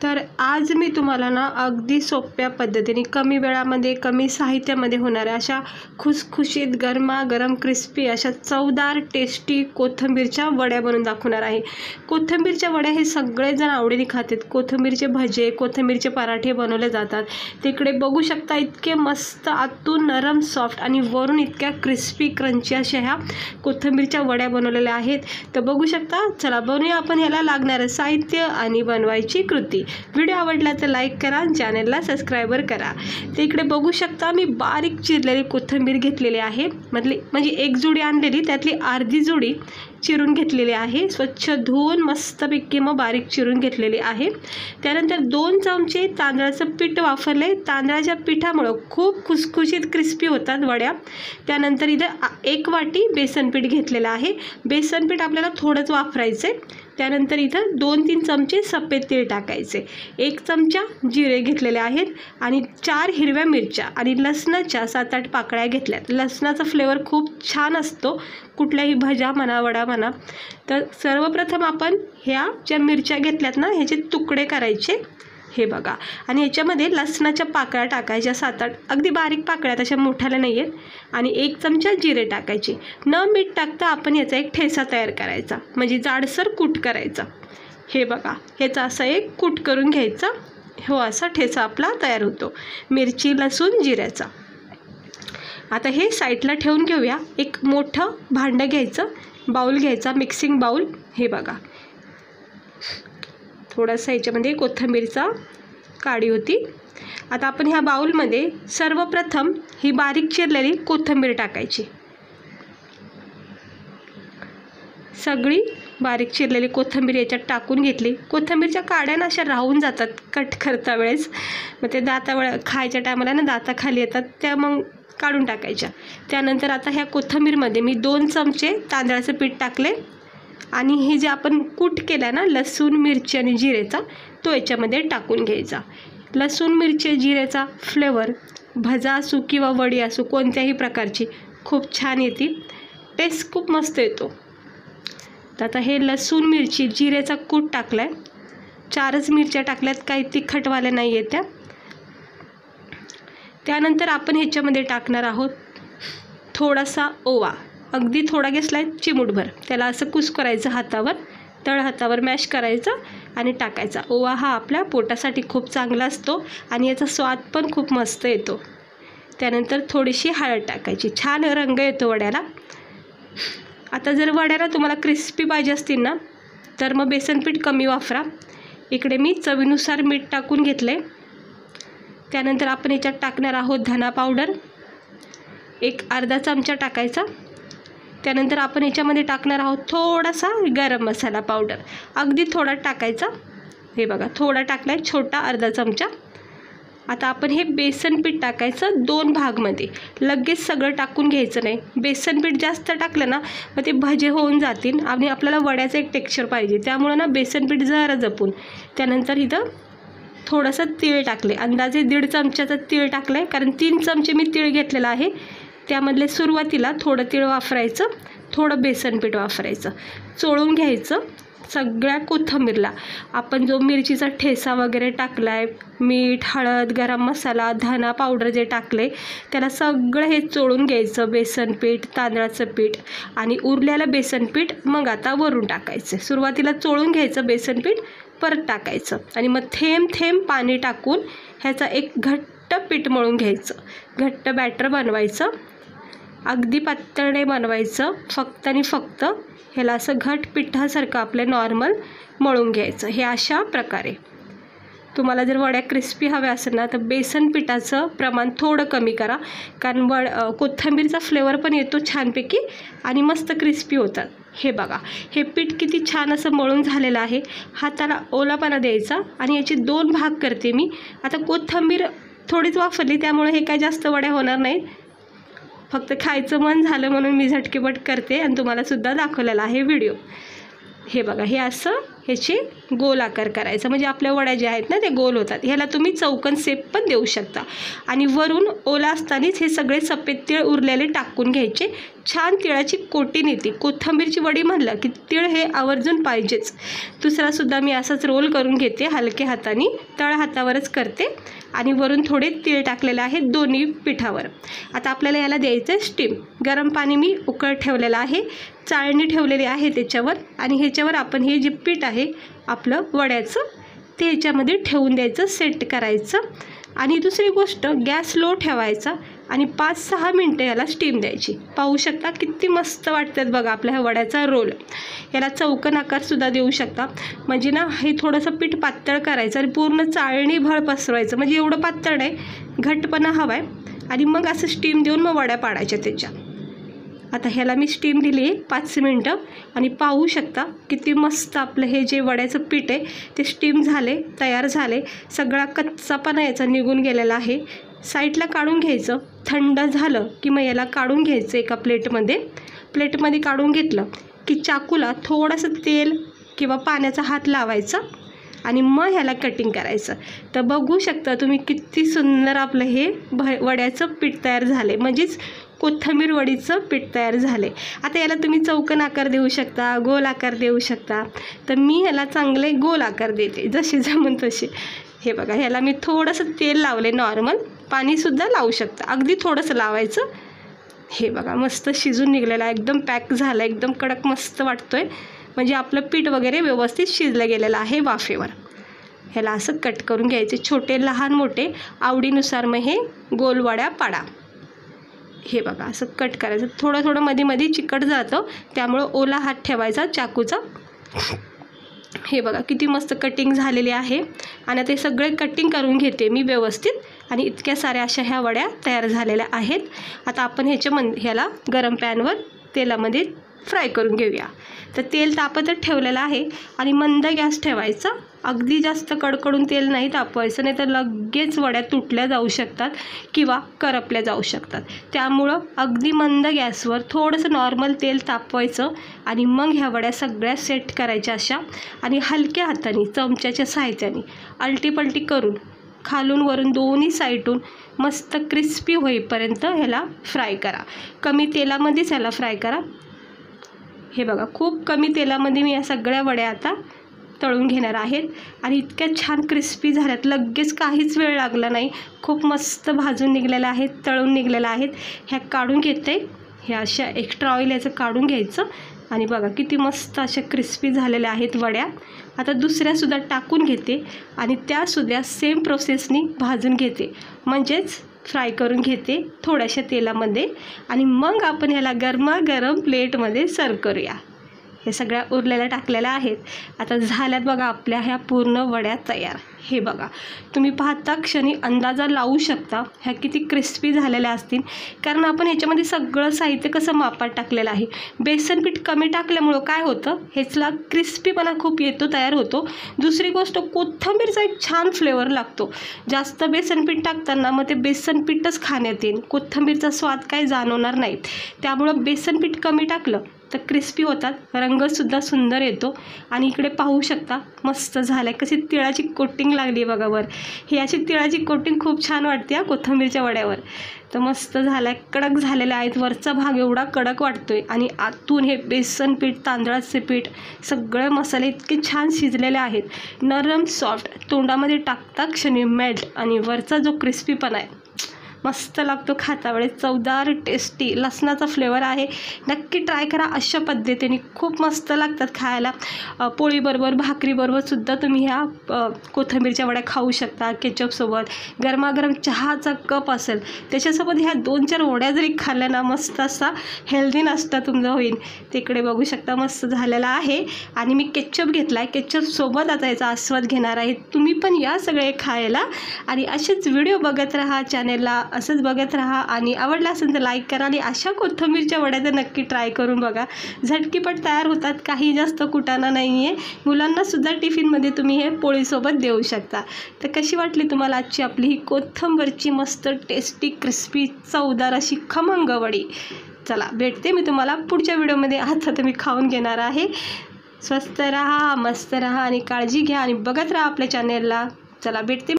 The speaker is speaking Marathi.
तर आज मी तुम्हाला ना अगदी सोप्या पद्धतीने कमी वेळामध्ये कमी साहित्यामध्ये होणाऱ्या अशा खुसखुशीत गरमागरम क्रिस्पी अशा चवदार टेस्टी कोथिंबीरच्या वड्या बनवून दाखवणार आहे। कोथिंबीरच्या वड्या हे सगळेजण आवडीने खातात। कोथिंबीरचे भजे, कोथिंबीरचे पराठे बनवले जातात। तिकडे बघू शकता इतके मस्त आतून नरम सॉफ्ट आणि वरून इतक्या क्रिस्पी क्रंची अशा ह्या कोथिंबीरच्या वड्या बनवलेल्या आहेत। तर बघू शकता, चला बनवूया आपण ह्याला लागणारं साहित्य आणि बनवायची कृती। व्हिडिओ आवडला तर लाईक करा, चॅनलला सबस्क्राइबर करा। तर इकडे बघू शकता मी बारीक चिरलेली कोथिंबीर घेतलेली आहे। म्हणजे एक जुडी आणलेली त्यातली अर्धी जुडी चिरून घेतलेली आहे। स्वच्छ धुवून मस्तपैकी मग बारीक चिरून घेतलेली आहे। त्यानंतर 2 चमचे तांदळाचं पीठ वापरले। तांदळाच्या पिठामुळे खूप खुसखुशीत क्रिस्पी होतात वड्या। त्यानंतर इथं 1 वाटी बेसन पीठ घेतलेलं आहे। बेसन पीठ आपल्याला थोडंच वापरायचं आहे। त्यानंतर इथं 2-3 चमचे सफेद तीळ टाकायचे, 1 चमचा जिरे घेतलेले आहेत आणि 4 हिरव्या मिरच्या आणि लसणाच्या 7-8 पाकळ्या घेतल्यात। लसणाचा फ्लेवर खूप छान असतो कुठल्याही भजा म्हणा, वडा म्हणा। तर सर्वप्रथम आपण ह्या ज्या मिरच्या घेतल्यात ना ह्याचे तुकडे करायचे, हे बघा, आणि ह्याच्यामध्ये लसणाच्या पाकळ्या टाकायच्या 7-8, अगदी बारीक पाकळ्या, तशा मोठ्याला नाही आहेत, आणि 1 चमचा जिरे टाकायचे। न मीठ टाकता आपण याचा एक ठेसा तयार करायचा, म्हणजे जाडसर कूट करायचा। हे बघा, ह्याचा असा एक कूट करून घ्यायचा, हो असा ठेसा आपला तयार होतो मिरची, लसूण, जिऱ्याचा। आता हे साईडला ठेवून घेऊया। एक मोठं भांडं घ्यायचं, बाउल घ्यायचा, मिक्सिंग बाउल। हे बघा, थोडासा ह्याच्यामध्ये कोथिंबीरचा काडी होती। आता आपण ह्या बाउलमध्ये सर्वप्रथम ही बारीक चिरलेली कोथिंबीर टाकायची। सगळी बारीक चिरलेली कोथिंबीर याच्यात टाकून घेतली। कोथिंबीरच्या काड्या ना अशा राहून जातात कट करता वेळेस, मग ते खायच्या टायमाला ना दाताखाली येतात, त्या मग काढून टाकायच्या। त्यानंतर आता ह्या कोथिंबीरमध्ये मी 2 चमचे तांदळाचं पीठ टाकले आणि हे जे आपण कूट केला ना लसूण, मिरची आणि जिरेचा, तो याच्यामध्ये टाकून घ्यायचा। लसूण, मिरची, जिरेचा फ्लेवर भजा असो किंवा वडी असो कोणत्याही प्रकारची खूप छान येते, टेस्ट खूप मस्त येतो। तर आता हे लसूण, मिरची, जिरेचा कूट टाकला आहे। 4च मिरच्या टाकल्यात, काही तिखटवाल्या नाही आहेत त्या। त्यानंतर आपण ह्याच्यामध्ये टाकणार आहोत थोडासा ओवा, अगदी थोडा घेतला आहे, चिमूटभर। त्याला असं कुस्करायचं हातावर, तळ हातावर मॅश करायचं आणि टाकायचा। ओवा हा आपल्या पोटासाठी खूप चांगला असतो आणि याचा स्वाद पण खूप मस्त येतो। त्यानंतर थोडीशी हळद टाकायची, छान रंग येतो वड्याला। आता जर वड्याला तुम्हाला क्रिस्पी पाहिजे असतील ना तर मग बेसन पीठ कमी वापरा। इकडे मी चवीनुसार मीठ टाकून घेतले। त्यानंतर आपण याच्यात टाकणार आहोत धना पावडर, एक अर्धा चमचा टाकायचा। त्यानंतर आपण याच्यामध्ये टाकणार आहोत थोडासा गरम मसाला पावडर, अगदी थोडा टाकायचा। हे बघा, थोडा टाकला आहे, छोटा अर्धा चमचा। आता आपण हे बेसन पीठ टाकायचं 2 भागमध्ये, लगेच सगळं टाकून घ्यायचं नाही। बेसन पीठ जास्त टाकलं ना मग ते भजे होऊन जातील आणि आपल्याला वड्याचं एक टेक्स्चर पाहिजे, त्यामुळे ना बेसन पीठ जरा जपून। त्यानंतर इथं थोडंसं तीळ टाकले, अंदाजे 1.5 चमच्याचा तीळ टाकलं आहे, कारण 3 चमचे मी तीळ घेतलेला आहे। त्यामधले सुरुवातीला थोडं तीळ वापरायचं, थोडं बेसन पीठ वापरायचं, चोळून घ्यायचं सगळ्या कोथिंबीरला। आपण जो मिरचीचा ठेसा वगैरे टाकला आहे, मीठ, हळद, गरम मसाला, धना पावडर जे टाकले, त्याला सगळं हे चोळून घ्यायचं, बेसन पीठ, तांदळाचं पीठ आणि उरलेलं बेसन पीठ मग आता वरून टाकायचं। सुरुवातीला चोळून घ्यायचं बेसन पीठ, परत टाकायचं आणि मग थेंब थेंब पाणी टाकून ह्याचा एक घट्ट पीठ मळून घ्यायचं। घट्ट बॅटर बनवायचं, अगदी पातळ नाही बनवायचं, फक्त आणि फक्त ह्याला असं घट पिठासारखं आपले नॉर्मल मळून घ्यायचं। हे अशा प्रकारे तुम्हाला जर वड्या क्रिस्पी हव्या असेल ना तर बेसन पिठाचं प्रमाण थोडं कमी करा, कारण कोथिंबीरचा फ्लेवर पण येतो छानपैकी आणि मस्त क्रिस्पी होतात। हे बघा, हे पीठ किती छान असं मळून झालेलं आहे। हाताला ओलापणा द्यायचा आणि याचे 2 भाग करते मी। आता कोथिंबीर थोडीच वापरली त्यामुळे हे काय जास्त वड्या होणार नाहीत, फक्त खायचं मन झालं म्हणून मी झटकेपट करते आणि तुम्हाला सुद्धा दाखवलेला आहे व्हिडिओ। हे बघा, हे असं ह्याचे गोल आकार करायचा, म्हणजे आपल्या वड्या ज्या आहेत ना ते गोल होतात। ह्याला तुम्ही चौकोन शेप पण देऊ शकता आणि वरून ओला असतानाच हे सगळे सफेद तीळ उरलेले टाकून घ्यायचे, छान तिळाची कोटिंग येते. कोथिंबीरची वडी म्हणलं की तीळ हे आवर्जून पाहिजेच. दुसरासुद्धा मी असाच रोल करून घेते हलक्या हाताने, तळ हातावरच करते आणि वरून थोडे तीळ टाकलेले आहेत दोन्ही पिठावर. आता आपल्याला याला द्यायचं आहे स्टीम. गरम पाणी मी उकळत ठेवलेलं आहे, चाळणी ठेवलेली आहे त्याच्यावर आणि ह्याच्यावर आपण हे जे पीठ आहे आपलं वड्याचं ते ह्याच्यामध्ये ठेवून द्यायचं, सेट करायचं. आणि दुसरी गोष्ट, गॅस लो ठेवायचा आणि 5-6 मिनटं याला स्टीम द्यायची. पाहू शकता किती मस्त वाटतात बघा आपल्या ह्या वड्याचा रोल. याला चौकोन आकारसुद्धा देऊ शकता. म्हणजे ना हे थोडंसं पीठ पातळ करायचं आणि पूर्ण चाळणीभर पसरवायचं. म्हणजे एवढं पातळ नाही, घट्टपणा हवा आहे. आणि मग असं स्टीम देऊन मग वड्या पाडायच्या त्याच्या. आता ह्याला मी स्टीम दिली आहे 5 मिनटं आणि पाहू शकता किती मस्त आपलं हे जे वड्याचं पीठ आहे ते स्टीम झाले, तयार झाले. सगळा कच्चापणा याचा निघून गेलेला आहे. साईडला काढून घ्यायचं. थंड झालं की मग याला काढून घ्यायचं एका प्लेटमध्ये काढून घेतलं की चाकूला थोडंसं तेल किंवा पाण्याचा हात लावायचा आणि मग ह्याला कटिंग करायचं. तर बघू शकता तुम्ही किती सुंदर आपलं हे वड्याचं पीठ तयार झाले. म्हणजेच कोथिंबीर वडीचं पीठ तयार झाले. आता याला तुम्ही चौकोन आकार देऊ शकता, गोल आकार देऊ शकता. तर मी ह्याला चांगले गोल आकार देते, जसे जमून तसे. हे बघा, ह्याला मी थोडंसं तेल लावले, नॉर्मल पाणीसुद्धा लावू शकता, अगदी थोडंसं लावायचं. हे बघा मस्त शिजून निघलेला आहे, एकदम पॅक झाला, एकदम कडक मस्त वाटतोय. म्हणजे आपलं पीठ वगैरे व्यवस्थित शिजलं गेलेलं आहे वाफेवर. ह्याला असं कट करून घ्यायचे, छोटे लहान मोठे आवडीनुसार. मग हे गोल वड्या पाडा. हे बघा असं कट करायचं. थोडं मध्ये चिकट जातं, त्यामुळं ओला हात ठेवायचा चाकूचा. हे बघा किती मस्त कटिंग झालेली आहे. आणि ते सगळे कटिंग करून घेते मी व्यवस्थित आणि इतक्या साऱ्या अशा ह्या वड्या तयार झालेल्या आहेत. आता आपण ह्याला गरम पॅनवर तेलामध्ये फ्राय करून घेऊया. तर तेल तापतच ठेवलेलं आहे आणि मंद गॅस ठेवायचा. अगदी जास्त कडकडून तेल नाही तापवायचं, नाही तर लगेच वड्या तुटल्या जाऊ शकतात किंवा करपल्या जाऊ शकतात. त्यामुळं अगदी मंद गॅसवर थोडंसं नॉर्मल तेल तापवायचं आणि मग ह्या वड्या सगळ्या सेट करायच्या अशा. आणि हलक्या हाताने चमच्याच्या साहाय्याने आलटीपलटी करून खालून वरून दोन्ही साईडून मस्त क्रिस्पी होईपर्यंत ह्याला फ्राय करा. कमी तेलामध्येच ह्याला फ्राय करा. हे बघा खूप कमी तेलामध्ये मी या सगळ्या वड्या आता तळून घेणार आहेत आणि इतक्या छान क्रिस्पी झाल्यात. लगेच काहीच वेळ लागला नाही, खूप मस्त भाजून निघलेल्या आहेत, तळून निघलेल्या आहेत. ह्या काढून घेते. ह्या अशा एक्स्ट्रा ऑइल याचं काढून घ्यायचं आणि बघा किती मस्त अशा क्रिस्पी झालेल्या आहेत वड्या. आता दुसऱ्यासुद्धा टाकून घेते आणि त्यासुद्धा सेम प्रोसेसनी भाजून घेते. म्हणजेच फ्राय करून घेते थोड्याशा तेलामध्ये आणि मग आपण ह्याला गरमागरम प्लेटमध्ये सर्व करूया. हे सगळ्या उरलेल्या टाकलेल्या आहेत. आता झाल्यात बघा आपल्या ह्या पूर्ण वड्या तयार. हे बघा तुम्ही पाहता क्षणी अंदाजा लावू शकता ह्या किती क्रिस्पी झालेल्या असतील. कारण आपण ह्याच्यामध्ये सगळं साहित्य कसं मापात टाकलेलं आहे. बेसन पीठ कमी टाकल्यामुळं काय होतं, ह्याचला क्रिस्पीपणा खूप येतो, तयार होतो. दुसरी गोष्ट कोथिंबीरचा एक छान फ्लेवर लागतो. जास्त बेसन पीठ टाकताना मग ते बेसन पीठच खाण्यात येईल, कोथिंबीरचा स्वाद काही जाणवणार नाही. त्यामुळं बेसन पीठ कमी टाकलं तर क्रिस्पी होतात, रंगसुद्धा सुंदर येतो. आणि इकडे पाहू शकता मस्त झालं आहे, कशी तिळाची कोटिंग लागली आहे बघा वर. ही अशी तिळाची कोटिंग खूप छान वाटते या कोथिंबीरच्या वड्यावर. तर मस्त झालं आहे, कडक झालेले आहेत. वरचा भाग एवढा कडक वाटतो आहे आणि आतून हे बेसन पीठ, तांदळाचे पीठ, सगळे मसाले इतके छान शिजलेले आहेत. नरम सॉफ्ट, तोंडामध्ये टाकता क्षणी मेल्ट आणि वरचा जो क्रिस्पीपणा आहे मस्त लागतो खाता वेळेस. चवदार टेस्टी लसणाचा फ्लेवर आहे. नक्की ट्राय करा. अशा पद्धतीने खूप मस्त लागतात खायला. पोळीबरोबर, भाकरीबरोबरसुद्धा तुम्ही ह्या कोथिंबीरच्या वड्या खाऊ शकता. केचपसोबत गरमागरम चहाचा कप असेल त्याच्यासोबत ह्या 2-4 वड्या जरी खाल्ल्या ना मस्त असा हेल्दी नाश्ता तुमचा होईल. तिकडे बघू शकता मस्त झालेला आहे. आणि मी केचप घेतला आहे, केचपसोबत आता याचा आस्वाद घेणार आहे. तुम्ही पण या सगळे खायला आणि असेच व्हिडिओ बघत राहा चॅनेलला, असंच बघत राहा. आणि आवडला असेल तर लाईक करा आणि अशा कोथिंबीरच्या वड्या तर नक्की ट्राय करून बघा. झटकीपट तयार होतात, काही जास्त कुटाणा नाही आहे. मुलांनासुद्धा टिफिनमध्ये तुम्ही हे पोळीसोबत देऊ शकता. तर कशी वाटली तुम्हाला आजची आपली ही कोथिंबीरची मस्त टेस्टी क्रिस्पी चवदार अशी खमंग वडी. चला भेटते मी तुम्हाला पुढच्या व्हिडिओमध्ये. आता तुम्ही खाऊन घेणार आहे. स्वस्त राहा, मस्त राहा आणि काळजी घ्या आणि बघत राहा आपल्या चॅनेलला. चला भेटते.